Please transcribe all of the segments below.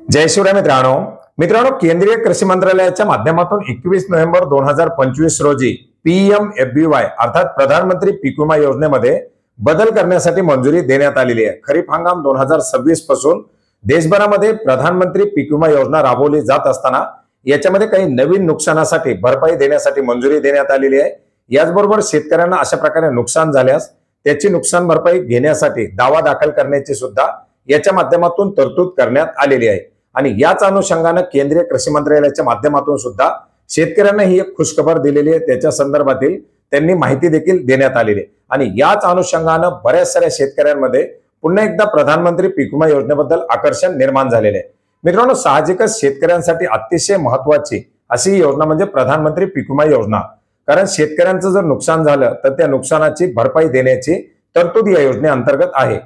जय शिवराय मित्रांनो केंद्रीय कृषी मंत्रालयाच्या माध्यमातून 21 नोव्हेंबर 2025 रोजी PMFBY अर्थात प्रधानमंत्री पीक विमा योजनेमध्ये बदल करण्यासाठी मंजुरी देण्यात आलेली आहे। खरीप हंगाम 2026 पासून देशभरामध्ये प्रधानमंत्री पीक विमा योजना राबवली जात असताना याच्यामध्ये काही नवीन नुकसानासाठी भरपाई देण्यासाठी मंजुरी देण्यात आलेली आहे। याचबरोबर शेतकऱ्यांना अशा प्रकारे नुकसान झाल्यास त्याची नुकसान भरपाई घेण्यासाठी दावा दाखल करण्याची सुद्धा याच्या माध्यमातून तरतूद करण्यात आलेली आहे। आणि याच अनुषंगाने केंद्रीय कृषी मंत्रालयाच्या माध्यमातून सुद्धा शेतकऱ्यांना ही एक खुशखबर दिलेली आहे। त्याच्या संदर्भातील त्यांनी माहिती देखील देण्यात आलेली आहे। आणि याच अनुषंगाने बऱ्याच साऱ्या शेतकऱ्यांमध्ये पुन्हा एकदा प्रधानमंत्री पीक विमा योजनेबद्दल आकर्षण निर्माण झालेले आहे। मित्रांनो, साहजिकच शेतकऱ्यांसाठी अतिशय महत्त्वाची अशी योजना म्हणजे प्रधानमंत्री पीक विमा योजना। कारण शेतकऱ्यांचं जर नुकसान झालं तर त्या नुकसानाची भरपाई देण्याची तरतूद या योजनेअंतर्गत आहे।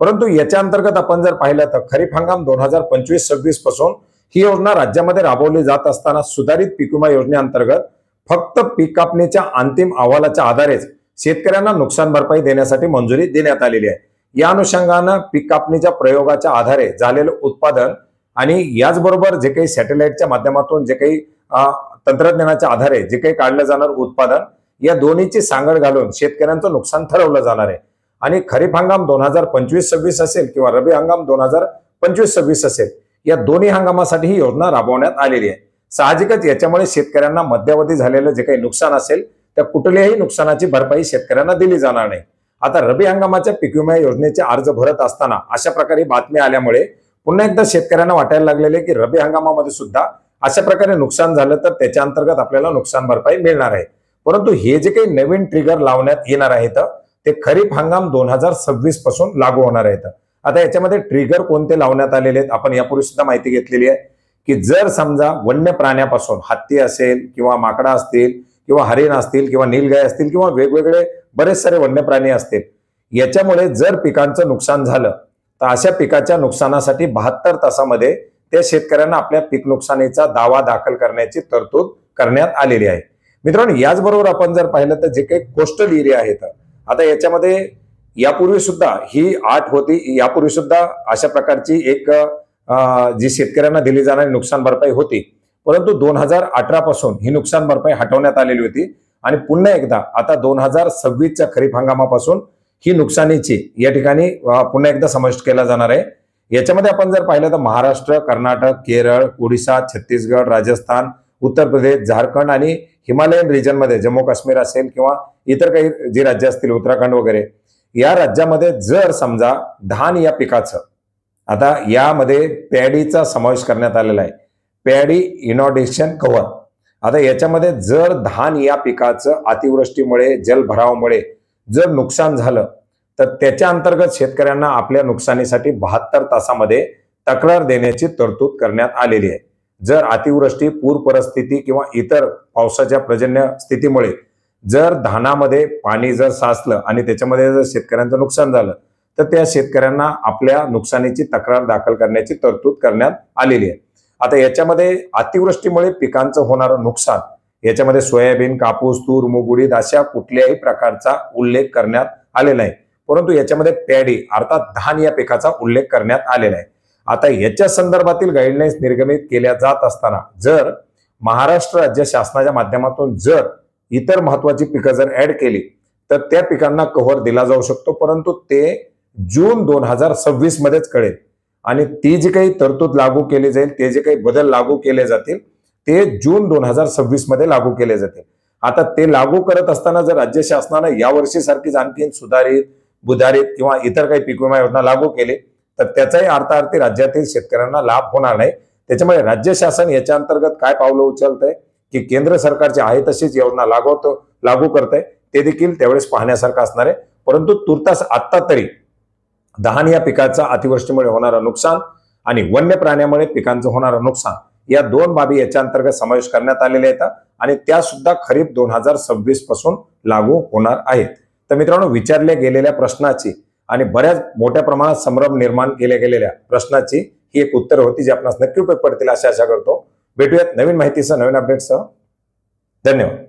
परंतु याच्या अंतर्गत आपण जर पाहिलं तर खरीप हंगाम 2025-26 पासून ही योजना राज्यामध्ये राबवली जात असताना सुधारित पीक विमा योजनेअंतर्गत फक्त पीक कापणीच्या अंतिम अहवालाच्या आधारेच शेतकऱ्यांना नुकसान भरपाई देण्यासाठी मंजुरी देण्यात आलेली आहे। या अनुषंगाने पीक कापणीच्या प्रयोगाच्या आधारे झालेलं उत्पादन आणि याचबरोबर जे काही सॅटेलाइटच्या माध्यमातून जे काही तंत्रज्ञानाच्या आधारे जे काही काढलं जाणार उत्पादन, या दोन्हीची सांगड घालून शेतकऱ्यांचं नुकसान ठरवलं जाणार आहे। आणि खरीप हंगाम 2025-26 असेल किंवा रबी हंगाम 2025-26 असेल, या दोन्ही हंगामासाठी ही योजना राबवण्यात आलेली आहे। साहजिकच याच्यामुळे शेतकऱ्यांना मध्यावधी झालेलं जे काही नुकसान असेल त्या कुठल्याही नुकसानाची भरपाई शेतकऱ्यांना दिली जाणार नाही। आता रबी हंगामाच्या पीक विमा योजनेचे अर्ज भरत असताना अशा प्रकारे बातमी आल्यामुळे पुन्हा एकदा शेतकऱ्यांना वाटायला लागलेले की रबी हंगामामध्ये सुद्धा अशा प्रकारे नुकसान झालं तर त्याच्या अंतर्गत आपल्याला नुकसान भरपाई मिळणार आहे। परंतु हे जे काही नवीन ट्रिगर लावण्यात येणार आहेत ते खरीप हंगाम 2026 पासून लागू होणार आहेत। आता याच्यामध्ये ट्रिगर कोणते लावण्यात आलेले आहेत आपण यापूर्वी सुद्धा माहिती घेतलेली आहे की जर समजा वन्य प्राण्यापासून हत्ती असेल किंवा माकडा असतील किंवा हरिण असतील किंवा नीलगाय असतील किंवा वेगवेगळे बरेच सारे वन्य प्राणी असतील, याच्यामुळे जर पिकांचं नुकसान झालं तर अशा पिकाच्या नुकसानासाठी 72 तासामध्ये त्या शेतकऱ्यांना आपल्या पीक नुकसानीचा दावा दाखल करण्याची तरतूद करण्यात आलेली आहे। मित्रांनो, याचबरोबर आपण जर पाहिलं तर जे काही कोस्टल एरिया आहेत, आता याच्यामध्ये यापूर्वी सुद्धा ही अट होती, यापूर्वी सुद्धा अशा प्रकारची एक जी शेतकऱ्यांना दिली जाणारी नुकसान भरपाई होती, परंतु 2018 पासून ही नुकसान भरपाई हटवण्यात आलेली होती आणि पुन्हा एकदा आता 2026च्या खरीप हंगामापासून ही नुकसानीची या ठिकाणी पुन्हा एकदा समाविष्ट केला जाणार आहे। याच्यामध्ये आपण जर पाहिलं तर महाराष्ट्र, कर्नाटक, केरळ, ओडिशा, छत्तीसगड, राजस्थान, उत्तर प्रदेश, झारखंड आणि हिमालयन रिजन मध्ये जम्मू काश्मीर असेल किंवा इतर काही जे राज्य असतील उत्तराखंड वगैरे, या राज्यामध्ये जर समजा धान या पिकाचं, आता यामध्ये पॅडीचा समावेश करण्यात आलेला आहे, पॅडी इनॉडेशन कव्हर। आता याच्यामध्ये जर धान या पिकाचं अतिवृष्टीमुळे जलभरावामुळे जर नुकसान झालं तर त्याच्या अंतर्गत शेतकऱ्यांना आपल्या नुकसानीसाठी 72 तासामध्ये तक्रार देण्याची तरतूद करण्यात आलेली आहे। जर अतिवृष्टी, पूर परिस्थिती किंवा इतर पावसाच्या पर्जन्य स्थितीमुळे जर धानामध्ये पाणी जर साचलं आणि त्याच्यामध्ये जर शेतकऱ्यांचं नुकसान झालं तर त्या शेतकऱ्यांना आपल्या नुकसानीची तक्रार दाखल करण्याची तरतूद करण्यात आलेली आहे। आता याच्यामध्ये अतिवृष्टीमुळे पिकांचं होणारं नुकसान, याच्यामध्ये सोयाबीन, कापूस, तूर, मूग, उडीद अशा कुठल्याही प्रकारचा उल्लेख करण्यात आलेला आहे, परंतु याच्यामध्ये पॅडी अर्थात धान या पिकाचा उल्लेख करण्यात आलेला आहे। आता याच्या संदर्भातील गाईडलाईन्स निर्गमित केल्या जात असताना जर महाराष्ट्र राज्य शासनाच्या माध्यमातून जर इतर महत्वाची पिकं जर ऍड केली तर त्या पिकांना कव्हर दिला जाऊ शकतो, परंतु ते जून 2026 मध्येच कळेल आणि ती जी काही तरतूद लागू केली जाईल, ते जे काही बदल लागू केले जातील ते जून 2026 मध्ये लागू केले जातील। आता ते लागू करत असताना जर राज्य शासनाने यावर्षी सारखीच आणखी सुधारित, बुधारित किंवा इतर काही पीक विमा योजना लागू केली तर त्याचाही अर्थार्थी राज्यातील शेतकऱ्यांना लाभ होणार नाही। त्याच्यामुळे राज्य शासन याच्या अंतर्गत काय पावलं उचलतंय की केंद्र सरकारची आहे तशीच योजना लागू करतंय, ते देखील त्यावेळेस पाहण्यासारखं असणार आहे। परंतु तुर्तास आता तरी धान या पिकाचा अतिवृष्टीमुळे होणारं नुकसान आणि वन्य प्राण्यामुळे पिकांचं होणारं नुकसान, या दोन बाबी याच्या अंतर्गत समावेश करण्यात आलेल्या आहेत आणि त्या सुद्धा खरीप 2026 पासून लागू होणार आहेत। तर मित्रांनो, विचारल्या गेलेल्या प्रश्नाची आणि बऱ्याच मोठ्या प्रमाणात संभ्रम निर्माण केल्या गेलेल्या प्रश्नाची ही एक उत्तर होती जी आपणास नक्की उपयोग पडतील अशी आशा करतो। भेटूयात नवीन माहितीसह, नवीन अपडेट्ससह। धन्यवाद।